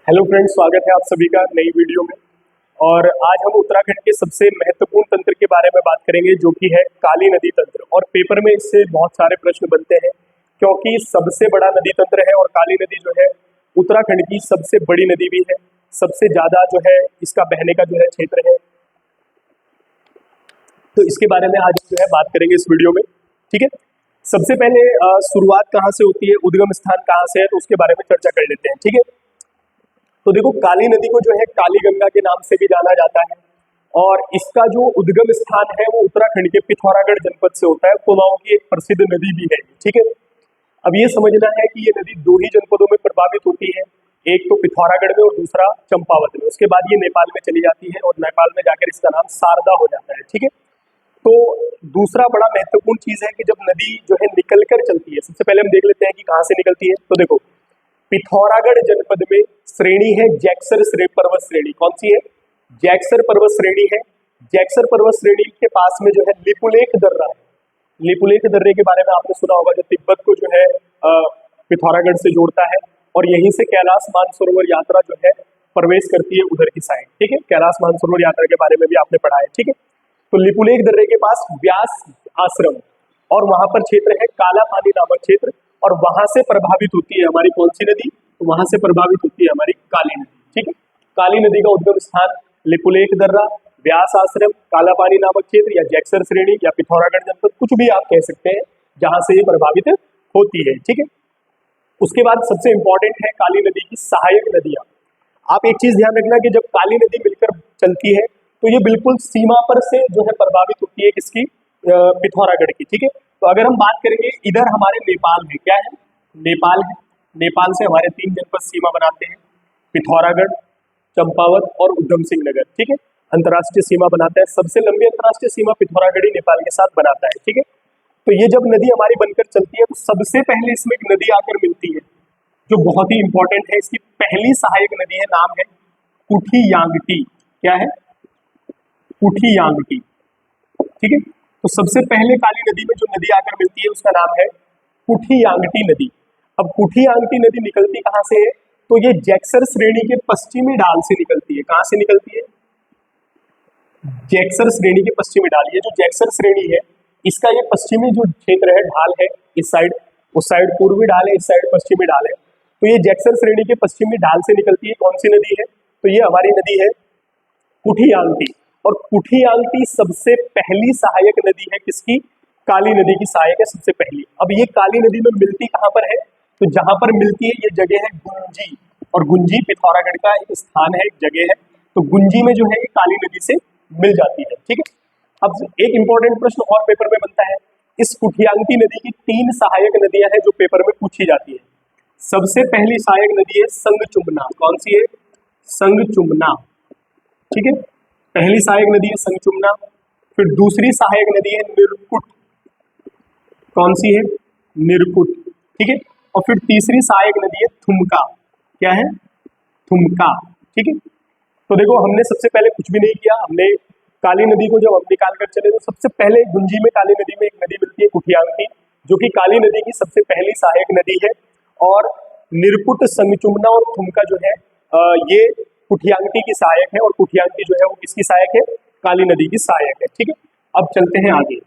Hello friends, स्वागत है आप सभी का नई वीडियो में। और आज हम उत्तराखंड के सबसे महत्वपूर्ण तंत्र के बारे में बात करेंगे, जो कि है काली नदी तंत्र। और पेपर में इससे बहुत सारे प्रश्न बनते हैं, क्योंकि सबसे बड़ा नदी तंत्र है और काली नदी जो है उत्तराखंड की सबसे बड़ी नदी भी है, सबसे ज्यादा जो है इसका बहने का जो है क्षेत्र है। तो इसके बारे में आज जो है बात करेंगे इस वीडियो में। ठीक है, सबसे पहले शुरुआत कहाँ से होती है, उद्गम स्थान कहाँ से है, तो उसके बारे में चर्चा कर लेते हैं। ठीक है, तो देखो, काली नदी को जो है काली गंगा के नाम से भी जाना जाता है और इसका जो उद्गम स्थान है वो उत्तराखंड के पिथौरागढ़ जनपद से होता है। कुमाऊं की एक प्रसिद्ध नदी भी है। ठीक है, अब ये समझना है कि ये नदी दो ही जनपदों में प्रभावित होती है, एक तो पिथौरागढ़ में और दूसरा चंपावत में। उसके बाद ये नेपाल में चली जाती है और नेपाल में जाकर इसका नाम शारदा हो जाता है। ठीक है, तो दूसरा बड़ा महत्वपूर्ण चीज है कि जब नदी जो है निकल कर चलती है, सबसे पहले हम देख लेते हैं कि कहाँ से निकलती है। तो देखो, पिथौरागढ़ जनपद में श्रेणी है जैक्सर पर्वत श्रेणी। कौन सी है? जैक्सर पर्वत श्रेणी है। जैक्सर पर्वत श्रेणी के पास में जो है लिपुलेख दर्रा है। लिपुलेख दर्रे के बारे में आपने सुना होगा, जो तिब्बत को जो है पिथौरागढ़ से जोड़ता है और यहीं से कैलाश मानसरोवर यात्रा जो है प्रवेश करती है उधर की साइड। ठीक है, कैलाश मानसरोवर यात्रा के बारे में भी आपने पढ़ा है। ठीक है, तो लिपुलेख दर्रे के पास व्यास आश्रम और वहां पर क्षेत्र है काला पानी नामक क्षेत्र, और वहां से प्रभावित होती है हमारी कौन सी नदी? तो वहां से प्रभावित होती है हमारी काली नदी। ठीक है, काली नदी का उद्गम स्थान लिपुलेख दर्रा, व्यास आश्रम, काला पानी नामक क्षेत्र या जैक्सर श्रेणी या पिथौरागढ़ जनपद, कुछ भी आप कह सकते हैं, जहां से ये प्रभावित होती है। ठीक है, उसके बाद सबसे इंपॉर्टेंट है काली नदी की सहायक नदियां। आप एक चीज ध्यान रखना कि जब काली नदी मिलकर चलती है तो ये बिल्कुल सीमा पर से जो है प्रभावित होती है, किसकी? पिथौरागढ़ की। ठीक है, तो अगर हम बात करेंगे, इधर हमारे नेपाल है, क्या है? नेपाल है। नेपाल से हमारे 3 जनपद सीमा बनाते हैं, पिथौरागढ़, चंपावत और उधम सिंह नगर। ठीक है, अंतर्राष्ट्रीय सीमा बनाता है। सबसे लंबी अंतर्राष्ट्रीय सीमा पिथौरागढ़ ही नेपाल के साथ बनाता है। ठीक है, तो ये जब नदी हमारी बनकर चलती है तो सबसे पहले इसमें एक नदी आकर मिलती है जो बहुत ही इंपॉर्टेंट है। इसकी पहली सहायक नदी है, नाम है कुठी यांगटी। क्या है? कुठी यांगटी। ठीक है, तो सबसे पहले काली नदी में जो नदी आकर मिलती है उसका नाम है कुठी यांगटी नदी। अब कुठी यांगटी नदी निकलती कहाँ से है? तो ये जैक्सर श्रेणी के पश्चिमी ढाल से निकलती है। कहाँ से निकलती है? जैक्सर श्रेणी के पश्चिमी ढाल। ये जो जैक्सर श्रेणी है, इसका ये पश्चिमी जो क्षेत्र है, ढाल है, इस साइड, उस साइड पूर्वी ढाल है, इस साइड पश्चिमी ढाल है। तो ये जैक्सर श्रेणी के पश्चिमी ढाल से निकलती है। कौन सी नदी है? तो ये हमारी नदी है कुठी यांगटी। और कुठी यांगटी सबसे पहली सहायक नदी है, किसकी? काली नदी की सहायक है सबसे पहली। अब ये काली नदी में मिलती कहां पर है? तो जहां पर मिलती है ये जगह है गुंजी, और गुंजी पिथौरागढ़ का एक स्थान है, एक जगह है। तो गुंजी में जो है ये काली नदी से मिल जाती है। ठीक है, अब एक इंपॉर्टेंट प्रश्न और पेपर में बनता है, इस कुठियांगटी नदी की 3 सहायक नदियां हैं जो पेपर में पूछी जाती है। सबसे पहली सहायक नदी है संगचुम्बना। कौन सी है? संगचुम्बना। ठीक है, पहली सहायक नदी है संगचुम्बना। फिर दूसरी सहायक नदी है निरकुट। कौन सी है? निरकुट। ठीक है, और फिर तीसरी सहायक नदी है थुमका। क्या है? थुमका। ठीक है, तो देखो, हमने सबसे पहले कुछ भी नहीं किया। हमने काली नदी को जब हम निकाल कर चले तो सबसे पहले गुंजी में काली नदी में एक नदी मिलती है कुठियांगटी, जो कि काली नदी की सबसे पहली सहायक नदी है। और निरकुट, संगचुम्बना और थुमका जो है ये कुठियांगटी की सहायक है, और कुठियांगटी जो है वो किसकी सहायक है? काली नदी की सहायक है। ठीक है, अब चलते हैं आगे।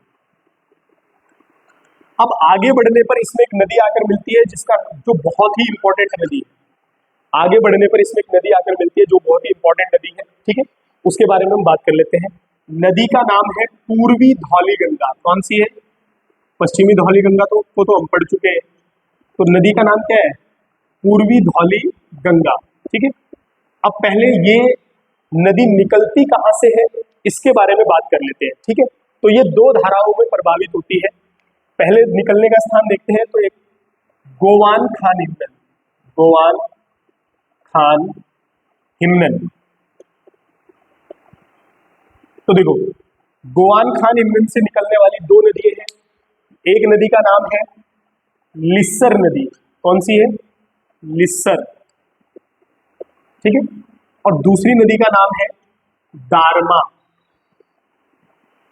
अब आगे बढ़ने पर इसमें एक नदी आकर मिलती है जिसका जो बहुत ही इंपॉर्टेंट नदी है। आगे बढ़ने पर इसमें एक नदी आकर मिलती है जो बहुत ही इंपॉर्टेंट नदी है। ठीक है, उसके बारे में हम बात कर लेते हैं। नदी का नाम है पूर्वी धौली गंगा। कौन सी है? पश्चिमी धौली गंगा तो हम पढ़ चुके हैं। तो नदी का नाम क्या है? पूर्वी धौली गंगा। ठीक है, अब पहले ये नदी निकलती कहां से है इसके बारे में बात कर लेते हैं। ठीक है, तो ये 2 धाराओं में प्रभावित होती है। पहले निकलने का स्थान देखते हैं, तो एक गोवान खान हिमनन। गोवान खान हिमनन। तो देखो, गोवान खान हिमनन से निकलने वाली 2 नदियां हैं। एक नदी का नाम है लिस्सर नदी। कौन सी है? लिस्सर। ठीक है, और दूसरी नदी का नाम है दारमा।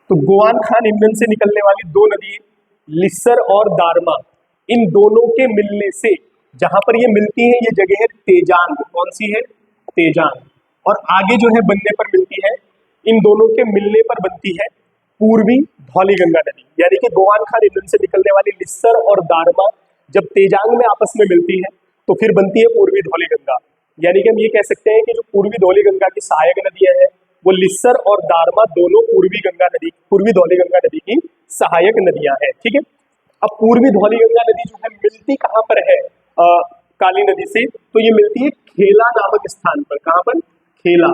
तो गोवान खान हिमनन से निकलने वाली 2 नदी लिस्सर और दारमा, इन दोनों के मिलने से जहां पर ये मिलती है ये जगह है तेजांग। कौन सी है? तेजांग। और आगे जो है बनने पर मिलती है, इन दोनों के मिलने पर बनती है पूर्वी धौलीगंगा नदी। यानी कि गोवान खान इंजन से निकलने वाली लिस्सर और दारमा जब तेजांग में आपस में मिलती है तो फिर बनती है पूर्वी धौलीगंगा। यानी कि हम ये कह सकते हैं कि जो पूर्वी धौलीगंगा की सहायक नदियां हैं वो लिस्सर और दारमा दोनों पूर्वी धौलीगंगा नदी की सहायक नदियां हैं। ठीक है। अब पूर्वी धौलीगंगा नदी जो है मिलती कहां पर है काली नदी से? तो ये मिलती है खेला नामक स्थान पर। कहां पर? खेला,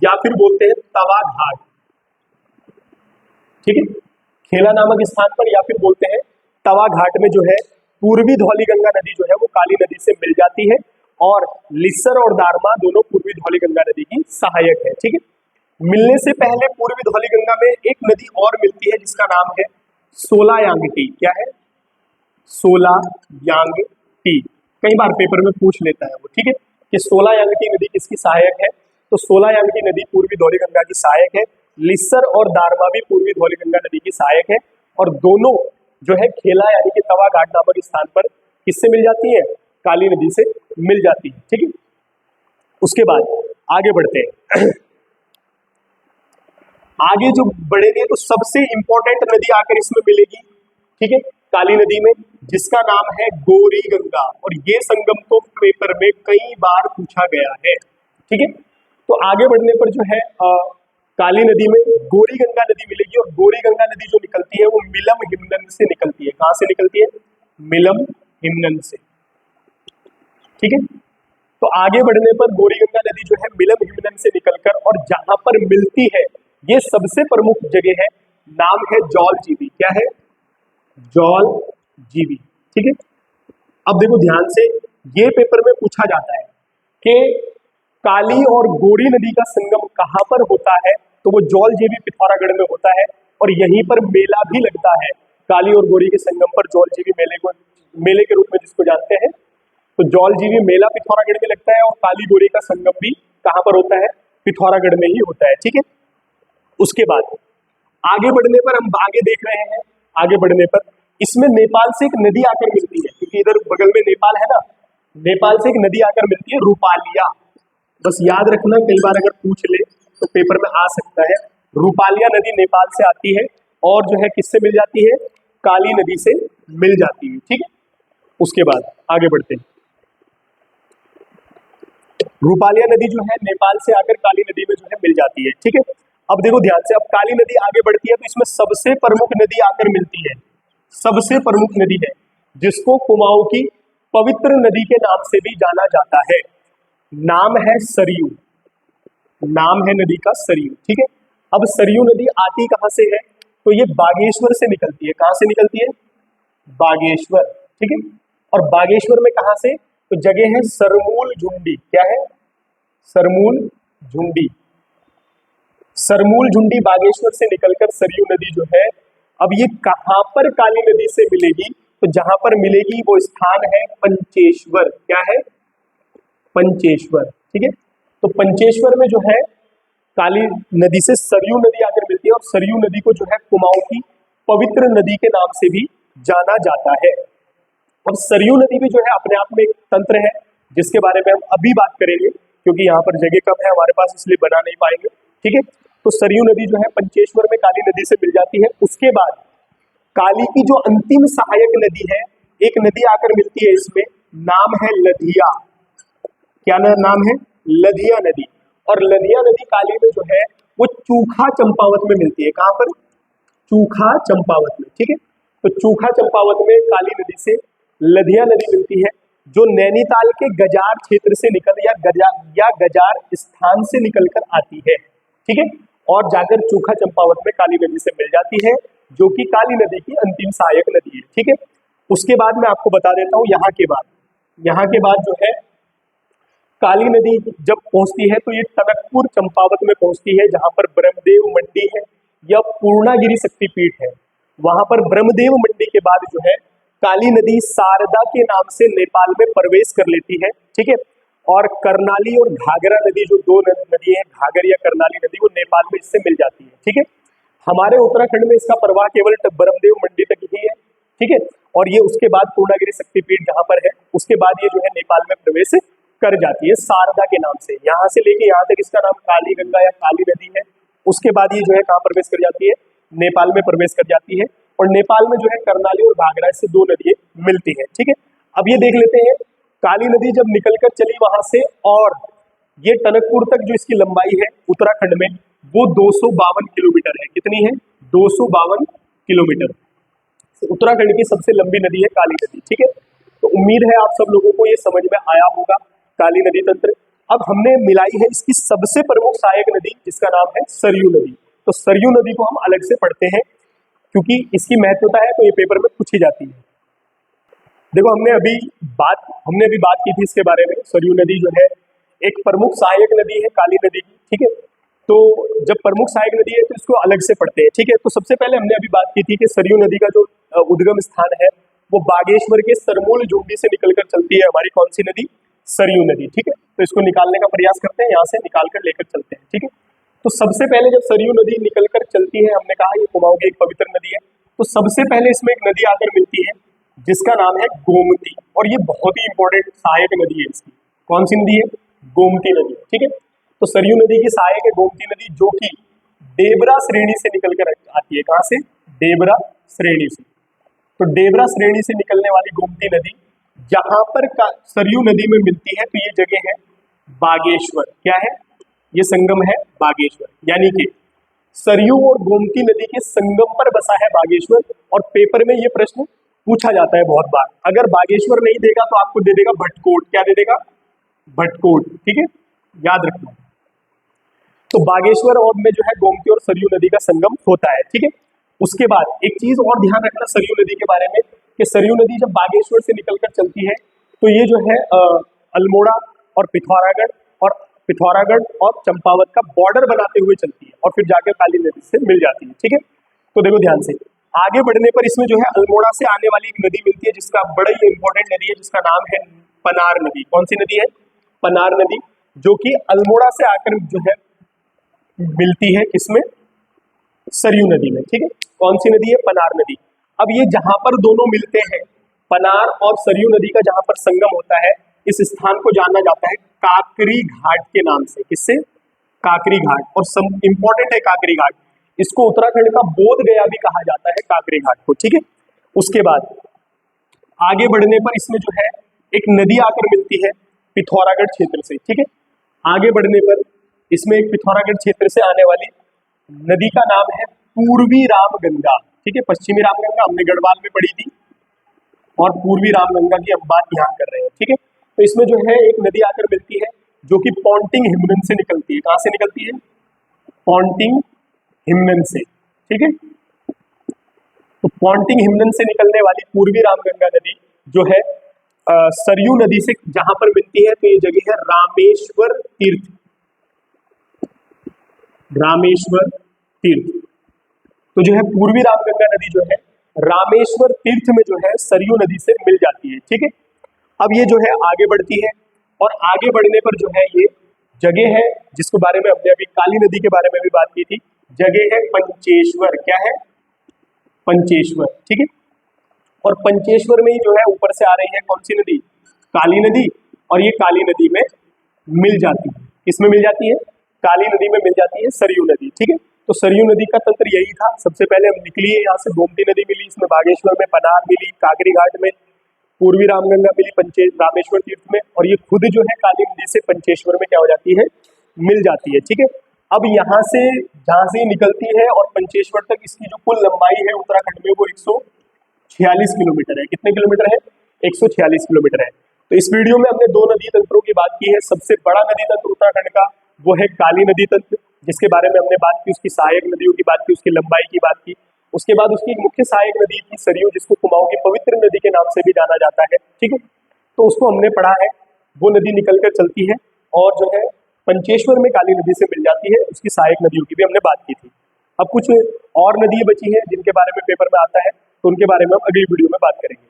या फिर बोलते हैं तवा घाट। ठीक है, खेला नामक स्थान पर या फिर बोलते हैं तवा घाट में जो है पूर्वी धौलीगंगा नदी जो है वो काली नदी से मिल जाती है, और लिस्सर और दारमा दोनों पूर्वी धौलीगंगा नदी की सहायक है। ठीक है। मिलने से पहले पूर्वी धौलीगंगा में एक नदी और मिलती है जिसका नाम है सोलायांगटी। क्या है? सोलायांगटी। कई बार पेपर में पूछ लेता है वो। ठीक है, कि सोलायांगटी नदी किसकी सहायक है? तो सोलायांगटी नदी पूर्वी धौलीगंगा की सहायक है। लिस्सर और दारमा भी पूर्वी धौलीगंगा नदी की सहायक है, और दोनों जो है खेला यानी कि तवा घाट नामक स्थान पर किससे मिल जाती है? काली नदी से मिल जाती है। ठीक है। उसके बाद आगे बढ़ते हैं। आगे जो बढ़ेंगे तो सबसे इंपॉर्टेंट नदी आकर इसमें मिलेगी, ठीक है, काली नदी में, जिसका नाम है गौरी गंगा। और ये संगम तो पेपर में कई बार पूछा गया है। ठीक है। तो आगे बढ़ने पर जो है काली नदी में गौरी गंगा नदी मिलेगी, और गौरी गंगा नदी जो निकलती है वो मिलम हिमनन से निकलती है। कहां से निकलती है? मिलम हिमनन से। ठीक है। तो आगे बढ़ने पर गौरी गंगा नदी जो है मिलम हिमनन से निकलकर, और जहां पर मिलती है ये सबसे प्रमुख जगह है, नाम है जौल जीबी। क्या है? जौल जीबी। ठीक है। अब देखो ध्यान से, ये पेपर में पूछा जाता है कि काली और गौरी नदी का संगम कहां पर होता है? तो वो जौल जीबी पिथौरागढ़ में होता है, और यहीं पर मेला भी लगता है। काली और गौरी के संगम पर जौल जीबी मेले के रूप में जिसको जानते हैं, तो जौल जीबी मेला पिथौरागढ़ में लगता है, और काली गौरी का संगम भी कहां पर होता है? पिथौरागढ़ में ही होता है। ठीक है। उसके बाद आगे बढ़ने पर हम आगे देख रहे हैं, आगे बढ़ने पर इसमें नेपाल से एक नदी आकर मिलती है, क्योंकि इधर बगल में नेपाल है ना, नेपाल से एक नदी आकर मिलती है, रूपालिया। बस याद रखना, कई बार अगर पूछ ले तो पेपर में आ सकता है। रूपालिया नदी नेपाल से आती है, और जो है किससे मिल जाती है? काली नदी से मिल जाती है। ठीक है। उसके बाद आगे बढ़ते हैं। रूपालिया नदी जो है नेपाल से आकर काली नदी में जो है मिल जाती है। ठीक है। अब देखो ध्यान से, अब काली नदी आगे बढ़ती है तो इसमें सबसे प्रमुख नदी आकर मिलती है, सबसे प्रमुख नदी है जिसको कुमाऊं की पवित्र नदी के नाम से भी जाना जाता है। नाम है सरयू। नाम है नदी का सरयू। ठीक है। अब सरयू नदी आती कहां से है? तो ये बागेश्वर से निकलती है। कहां से निकलती है? बागेश्वर। ठीक है। और बागेश्वर में कहां से? तो जगह है सरमूल झुंडी। क्या है? सरमूल झुंडी। सरमूल झुंडी बागेश्वर से निकलकर सरयू नदी जो है, अब ये कहां पर काली नदी से मिलेगी? तो जहां पर मिलेगी वो स्थान है पंचेश्वर। क्या है? पंचेश्वर। ठीक है। तो पंचेश्वर में जो है काली नदी से सरयू नदी आकर मिलती है, और सरयू नदी को जो है कुमाऊं की पवित्र नदी के नाम से भी जाना जाता है। अब सरयू नदी भी जो है अपने आप में एक तंत्र है, जिसके बारे में हम अभी बात करेंगे, क्योंकि यहाँ पर जगह कम है हमारे पास, इसलिए बना नहीं पाएंगे। ठीक है। तो सरयू नदी जो है पंचेश्वर में काली नदी से मिल जाती है। उसके बाद काली की जो अंतिम सहायक नदी है, एक नदी आकर मिलती है इसमें, नाम है लधिया। क्या नाम है? लधिया नदी। और लधिया नदी काली में जो है वो चूखा चंपावत में मिलती है। कहां पर? चूखा चंपावत में। ठीक है। तो चूखा चंपावत में काली नदी से लधिया नदी मिलती है, जो नैनीताल के गजार क्षेत्र से निकल या गजार स्थान से निकलकर आती है। ठीक है। और जाकर चूखा चंपावत में काली नदी से मिल जाती है, जो कि काली नदी की अंतिम सहायक नदी है। ठीक है। उसके बाद मैं आपको बता देता हूं, यहाँ के बाद जो है काली नदी जब पहुंचती है तो ये टनकपुर चंपावत में पहुंचती है, जहां पर ब्रह्मदेव मंडी है या पूर्णागिरि शक्तिपीठ है। वहां पर ब्रह्मदेव मंडी के बाद जो है काली नदी शारदा के नाम से नेपाल में प्रवेश कर लेती है। ठीक है। और करनाली और घाघरा नदी, जो दो नदी है, घाघर या करनाली नदी, वो नेपाल में इससे मिल जाती है। ठीक है। हमारे उत्तराखंड में इसका प्रवाह केवल ब्रह्मदेव मंडी तक ही है। ठीक है। और ये उसके बाद पूर्णागिरि शक्तिपीठ जहाँ पर है उसके बाद ये जो है नेपाल में प्रवेश कर जाती है शारदा के नाम से। यहाँ से लेके यहाँ तक इसका नाम काली गंगा या काली नदी है। उसके बाद ये जो है कहाँ प्रवेश कर जाती है, नेपाल में प्रवेश कर जाती है। और नेपाल में जो है कर्णाली और घाघरा से दो नदियां मिलती हैं। ठीक है, अब ये देख लेते हैं काली नदी जब निकलकर चली वहां से और ये टनकपुर तक जो इसकी लंबाई है उत्तराखंड में वो 252 किलोमीटर है। कितनी है? 252 किलोमीटर। उत्तराखंड की सबसे लंबी नदी है काली नदी। ठीक है, तो उम्मीद है आप सब लोगों को ये समझ में आया होगा काली नदी तंत्र। अब हमने मिलाई है इसकी सबसे प्रमुख सहायक नदी जिसका नाम है सरयू नदी। तो सरयू नदी को हम अलग से पढ़ते हैं क्योंकि इसकी महत्वता है तो ये पेपर में पूछी जाती है। देखो हमने अभी बात की थी इसके बारे में। सरयू नदी जो है एक प्रमुख सहायक नदी है काली नदी की। ठीक है, तो जब प्रमुख सहायक नदी है तो इसको अलग से पढ़ते हैं। ठीक है, तो सबसे पहले हमने अभी बात की थी कि सरयू नदी का जो उद्गम स्थान है वो बागेश्वर के सरमूल झुंडी से निकलकर चलती है हमारी कौन सी नदी? सरयू नदी। ठीक है, तो इसको निकालने का प्रयास करते हैं, यहाँ से निकाल कर लेकर चलते हैं। ठीक है, तो सबसे पहले जब सरयू नदी निकलकर चलती है, हमने कहा ये कुमाऊं की एक पवित्र नदी है, तो सबसे पहले इसमें एक नदी आकर मिलती है जिसका नाम है गोमती। और ये बहुत ही इंपॉर्टेंट सहायक नदी है इसकी। कौन सी नदी है? गोमती नदी। ठीक है, तो सरयू नदी की सहायक है गोमती नदी जो कि देबरा श्रेणी से निकलकर आती है। कहाँ से? देबरा श्रेणी से। तो देबरा श्रेणी से निकलने वाली गोमती नदी जहां पर सरयू नदी में मिलती है तो ये जगह है बागेश्वर। क्या है? ये संगम है बागेश्वर। यानी कि सरयू और गोमती नदी के संगम पर बसा है बागेश्वर। और पेपर में ये प्रश्न पूछा जाता है बहुत बार। अगर बागेश्वर नहीं देगा तो आपको दे देगा भटकोट। क्या दे देगा? भटकोट। ठीक है, याद रखना। तो बागेश्वर और में जो है गोमती और सरयू नदी का संगम होता है। ठीक है, उसके बाद एक चीज और ध्यान रखना सरयू नदी के बारे में कि सरयू नदी जब बागेश्वर से निकलकर चलती है तो ये जो है अल्मोड़ा और पिथौरागढ़ और चंपावत का बॉर्डर बनाते हुए चलती है और फिर जाकर काली नदी से मिल जाती है। ठीक है, तो देखो ध्यान से आगे बढ़ने पर इसमें जो है अल्मोड़ा से आने वाली एक नदी मिलती है जिसका बड़ा ही इंपॉर्टेंट नदी है जिसका नाम है पनार नदी। कौन सी नदी है? पनार नदी, जो कि अल्मोड़ा से आकर जो है मिलती है किसमें? सरयू नदी में। ठीक है, कौन सी नदी है? पनार नदी। अब ये जहां पर दोनों मिलते हैं पनार और सरयू नदी का जहां पर संगम होता है इस स्थान को जाना जाता है काकरी घाट के नाम से। किससे? काकरी घाट। और इंपॉर्टेंट है काकरी घाट, इसको उत्तराखंड का बोध गया भी कहा जाता है काकरी घाट को। ठीक है, उसके बाद आगे बढ़ने पर इसमें जो है एक नदी आकर मिलती है पिथौरागढ़ क्षेत्र से। ठीक है, आगे बढ़ने पर इसमें एक पिथौरागढ़ क्षेत्र से आने वाली नदी का नाम है पूर्वी रामगंगा। ठीक है, पश्चिमी रामगंगा हमने गढ़वाल में पढ़ी थी और पूर्वी रामगंगा की हम बात यहाँ कर रहे हैं। ठीक है, तो इसमें जो है एक नदी आकर मिलती है जो कि पॉन्टिंग हिमनन से निकलती है। कहाँ से निकलती है? पॉन्टिंग हिमनन से। ठीक है, तो पॉन्टिंग हिमनन से निकलने वाली पूर्वी रामगंगा नदी जो है सरयू नदी से जहां पर मिलती है तो ये जगह है रामेश्वर तीर्थ। रामेश्वर तीर्थ। तो जो है पूर्वी रामगंगा नदी जो है रामेश्वर तीर्थ में जो है सरयू नदी से मिल जाती है। ठीक है, अब ये जो है आगे बढ़ती है और आगे बढ़ने पर जो है ये जगह है जिसके बारे में हमने अभी काली नदी के बारे में भी बात की थी। जगह है पंचेश्वर। क्या है? पंचेश्वर। ठीक है, और पंचेश्वर में ही जो है ऊपर से आ रही है कौन सी नदी? काली नदी। और ये काली नदी में मिल जाती है। किसमें मिल जाती है? काली नदी में मिल जाती है सरयू नदी। ठीक है, तो सरयू नदी का तंत्र यही था। सबसे पहले हम निकली है यहाँ से गोमती नदी मिली, इसमें बागेश्वर में पनार मिली, काकरी घाट में पूर्वी रामगंगा मिली, रामेश्वर तीर्थ में, और ये खुद जो है काली नदी से पंचेश्वर में क्या हो जाती है? मिल जाती है। ठीक है, अब यहाँ से जहाँ से निकलती है और पंचेश्वर तक इसकी जो कुल लंबाई है उत्तराखंड में वो 146 किलोमीटर है। कितने किलोमीटर है? 146 किलोमीटर है। तो इस वीडियो में हमने दो नदी तंत्रों की बात की है। सबसे बड़ा नदी तंत्र उत्तराखंड का वो है काली नदी तंत्र, जिसके बारे में हमने बात की, उसकी सहायक नदियों की बात की, उसकी लंबाई की बात की। उसके बाद उसकी एक मुख्य सहायक नदी थी सरयू, जिसको कुमाऊं की पवित्र नदी के नाम से भी जाना जाता है। ठीक है, तो उसको हमने पढ़ा है। वो नदी निकलकर चलती है और जो है पंचेश्वर में काली नदी से मिल जाती है। उसकी सहायक नदियों की भी हमने बात की थी। अब कुछ और नदी बची है जिनके बारे में पेपर में आता है, तो उनके बारे में हम अगली वीडियो में बात करेंगे।